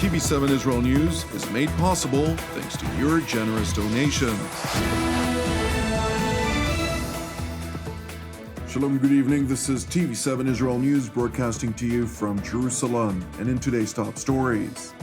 TV7 Israel News is made possible thanks to your generous donations. Shalom, good evening. This is TV7 Israel News broadcasting to you from Jerusalem. And in today's top stories,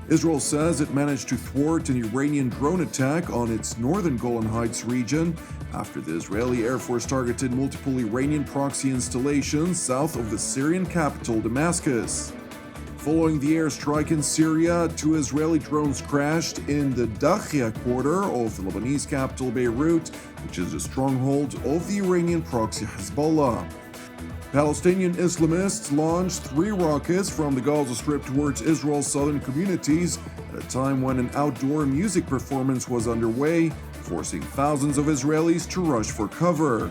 Israel says it managed to thwart an Iranian drone attack on its northern Golan Heights region after the Israeli Air Force targeted multiple Iranian-proxy installations south of the Syrian capital, Damascus. Following the airstrike in Syria, 2 Israeli drones crashed in the Dahiya quarter of the Lebanese capital, Beirut, which is a stronghold of the Iranian-proxy Hezbollah. Palestinian Islamists launched 3 rockets from the Gaza Strip towards Israel's southern communities at a time when an outdoor music performance was underway, forcing thousands of Israelis to rush for cover.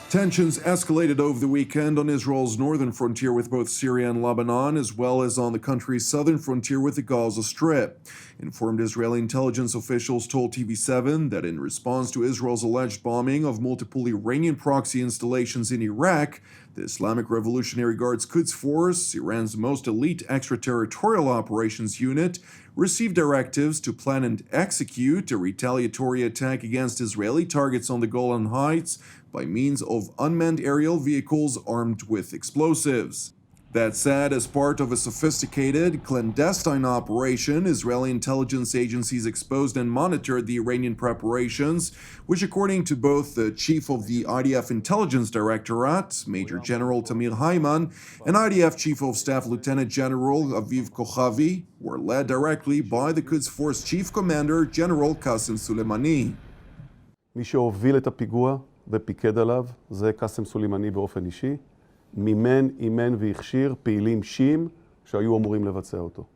Tensions escalated over the weekend on Israel's northern frontier with both Syria and Lebanon, as well as on the country's southern frontier with the Gaza Strip. Informed Israeli intelligence officials told TV7 that in response to Israel's alleged bombing of multiple Iranian proxy installations in Iraq, the Islamic Revolutionary Guards Quds Force, Iran's most elite extraterritorial operations unit, received directives to plan and execute a retaliatory attack against Israeli targets on the Golan Heights by means of unmanned aerial vehicles armed with explosives. That said, as part of a sophisticated, clandestine operation, Israeli intelligence agencies exposed and monitored the Iranian preparations, which according to both the chief of the IDF Intelligence Directorate, Major General Tamir Hayman, and IDF Chief of Staff Lieutenant General Aviv Kochavi, were led directly by the Quds Force Chief Commander General Qasem Soleimani. מי שהוביל את הפיגוע ופיקד עליו זה קאסם סולימני באופן אישי, מימן, אימן והכשיר פעילים שיעים שהיו אמורים לבצע אותו.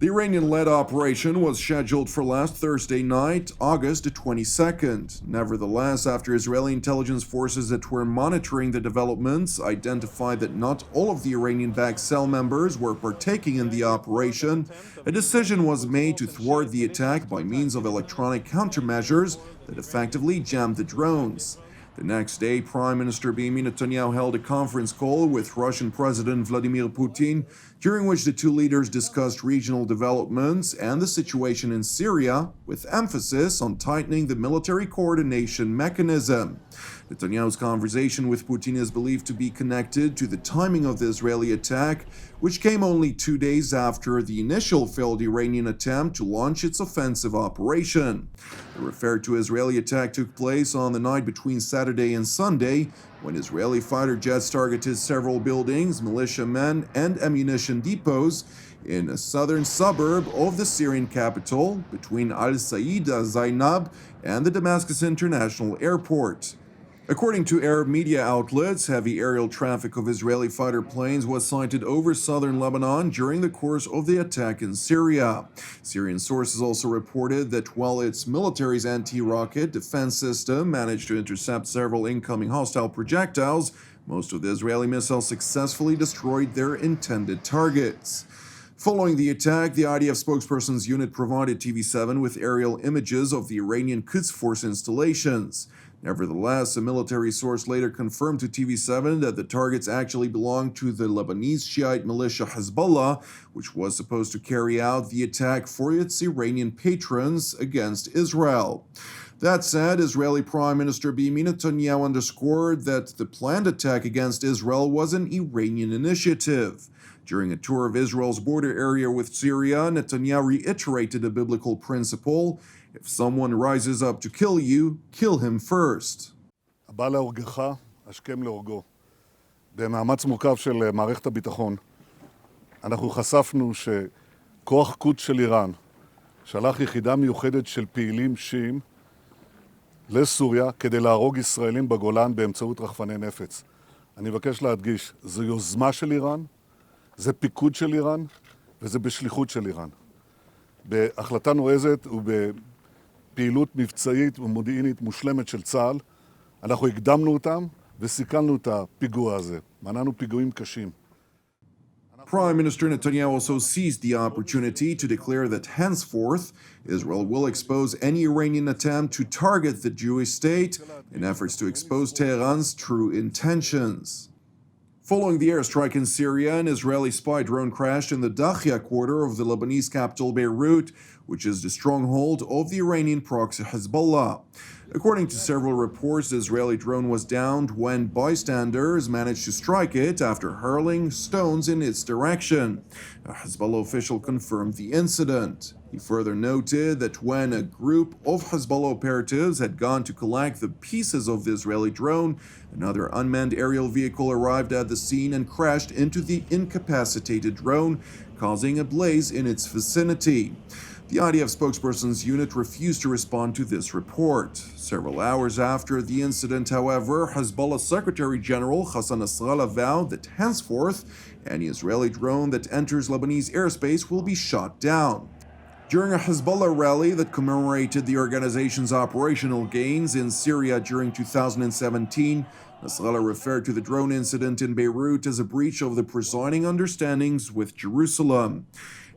The Iranian-led operation was scheduled for last Thursday night, August 22nd. Nevertheless, after Israeli intelligence forces that were monitoring the developments identified that not all of the Iranian-backed cell members were partaking in the operation, a decision was made to thwart the attack by means of electronic countermeasures that effectively jammed the drones. The next day, Prime Minister Benjamin Netanyahu held a conference call with Russian President Vladimir Putin, during which the two leaders discussed regional developments and the situation in Syria, with emphasis on tightening the military coordination mechanism. Netanyahu's conversation with Putin is believed to be connected to the timing of the Israeli attack, which came only 2 days after the initial failed Iranian attempt to launch its offensive operation. The referred to Israeli attack took place on the night between Saturday and Sunday, when Israeli fighter jets targeted several buildings, militiamen, and ammunition depots in a southern suburb of the Syrian capital between Al-Saida Zainab and the Damascus International Airport. According to Arab media outlets, heavy aerial traffic of Israeli fighter planes was sighted over southern Lebanon during the course of the attack in Syria. Syrian sources also reported that while its military's anti-rocket defense system managed to intercept several incoming hostile projectiles, most of the Israeli missiles successfully destroyed their intended targets. Following the attack, the IDF spokesperson's unit provided TV7 with aerial images of the Iranian Quds Force installations. Nevertheless, a military source later confirmed to TV7 that the targets actually belonged to the Lebanese Shiite militia Hezbollah, which was supposed to carry out the attack for its Iranian patrons against Israel. That said, Israeli Prime Minister Benjamin Netanyahu underscored that the planned attack against Israel was an Iranian initiative. During a tour of Israel's border area with Syria, Netanyahu reiterated a biblical principle: if someone rises up to kill you, kill him first. הבא להורגך, השכם להורגו. במאמץ מורכב של מערכת הביטחון, אנחנו חשפנו שכוח קודס של איראן שלח יחידה מיוחדת של פעילים שיעים לסוריה כדי להרוג ישראלים בגולן באמצעות רחפני נפץ. אני מבקש להדגיש, זו יוזמה של איראן, זה פיקוד של איראן, וזה בשליחות של איראן. בהחלטה נועזת ובפעילות מבצעית ומודיעינית מושלמת של צה"ל, אנחנו הקדמנו אותם וסיכלנו את הפיגוע הזה. מנענו פיגועים קשים. Prime Minister Netanyahu also seized the opportunity to declare that henceforth, Israel will expose any Iranian attempt to target the Jewish state in efforts to expose Tehran's true intentions. Following the airstrike in Syria, an Israeli spy drone crashed in the Dahiya quarter of the Lebanese capital Beirut, which is the stronghold of the Iranian-proxy Hezbollah. According to several reports, the Israeli drone was downed when bystanders managed to strike it after hurling stones in its direction. A Hezbollah official confirmed the incident. He further noted that when a group of Hezbollah operatives had gone to collect the pieces of the Israeli drone, another unmanned aerial vehicle arrived at the scene and crashed into the incapacitated drone, causing a blaze in its vicinity. The IDF spokesperson's unit refused to respond to this report. Several hours after the incident, however, Hezbollah Secretary General Hassan Nasrallah vowed that henceforth, any Israeli drone that enters Lebanese airspace will be shot down. During a Hezbollah rally that commemorated the organization's operational gains in Syria during 2017, Nasrallah referred to the drone incident in Beirut as a breach of the presiding understandings with Jerusalem.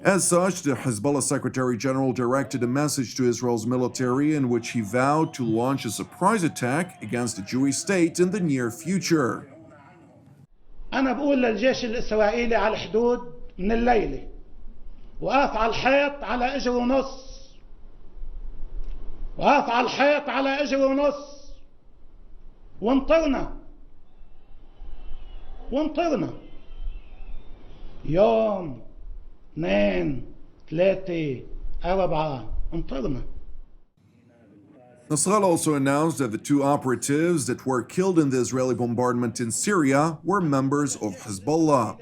As such, the Hezbollah Secretary General directed a message to Israel's military in which he vowed to launch a surprise attack against the Jewish state in the near future. أنا بقول للجيش الإسرائيلي على الحدود من الليلة وقف على الحيط على إجر ونص وقف على الحيط على إجر ونص وانطرنا يوم 2 3 4 انطرنا. Nasrallah also announced that the two operatives that were killed in the Israeli bombardment in Syria were members of Hezbollah.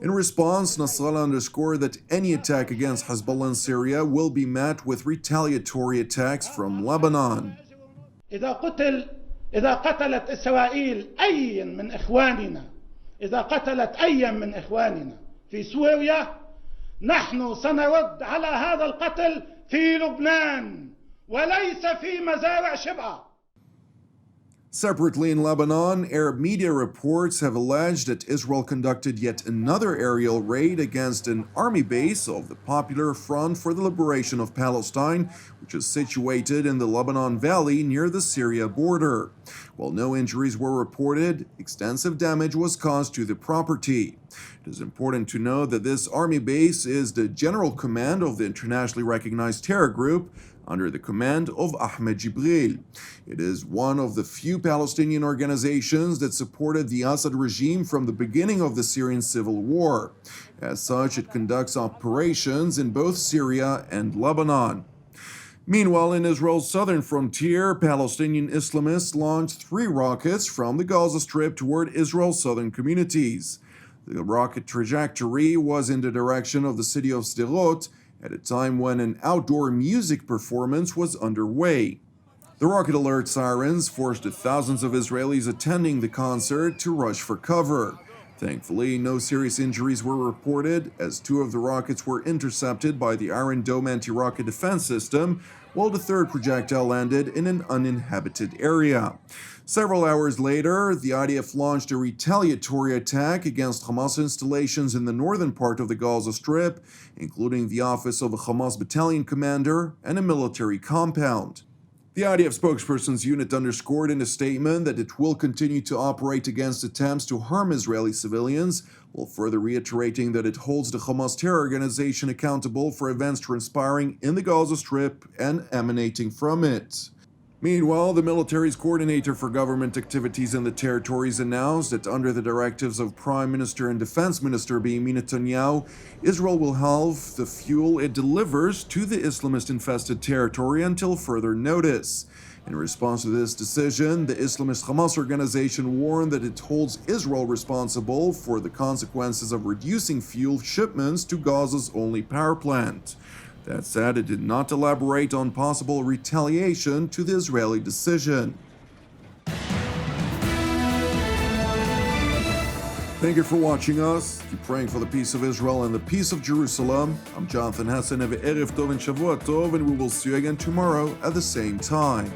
In response, Nasrallah underscored that any attack against Hezbollah in Syria will be met with retaliatory attacks from Lebanon. إذا قتلت إسرائيل أي من إخواننا في سوريا نحن سنرد على هذا القتل في لبنان وليس في مزارع شبعة. Separately in Lebanon, Arab media reports have alleged that Israel conducted yet another aerial raid against an army base of the Popular Front for the Liberation of Palestine, which is situated in the Lebanon Valley near the Syria border. While no injuries were reported, extensive damage was caused to the property. It is important to note that this army base is the general command of the internationally recognized terror group under the command of Ahmed Jibril. It is one of the few Palestinian organizations that supported the Assad regime from the beginning of the Syrian civil war. As such, it conducts operations in both Syria and Lebanon. Meanwhile, in Israel's southern frontier, Palestinian Islamists launched 3 rockets from the Gaza Strip toward Israel's southern communities. The rocket trajectory was in the direction of the city of Sderot, at a time when an outdoor music performance was underway. The rocket alert sirens forced the thousands of Israelis attending the concert to rush for cover. Thankfully, no serious injuries were reported, as 2 of the rockets were intercepted by the Iron Dome anti-rocket defense system, while the 3rd projectile landed in an uninhabited area. Several hours later, the IDF launched a retaliatory attack against Hamas installations in the northern part of the Gaza Strip, including the office of a Hamas battalion commander and a military compound. The IDF spokesperson's unit underscored in a statement that it will continue to operate against attempts to harm Israeli civilians, while further reiterating that it holds the Hamas terror organization accountable for events transpiring in the Gaza Strip and emanating from it. Meanwhile, the military's coordinator for government activities in the territories announced that under the directives of Prime Minister and Defense Minister Benjamin Netanyahu, Israel will halve the fuel it delivers to the Islamist-infested territory until further notice. In response to this decision, the Islamist Hamas organization warned that it holds Israel responsible for the consequences of reducing fuel shipments to Gaza's only power plant. That said, it did not elaborate on possible retaliation to the Israeli decision. Thank you for watching us. Keep praying for the peace of Israel and the peace of Jerusalem. I'm Jonathan Hassan. Have an Erev Tov and Shavua Tov, and we will see you again tomorrow at the same time.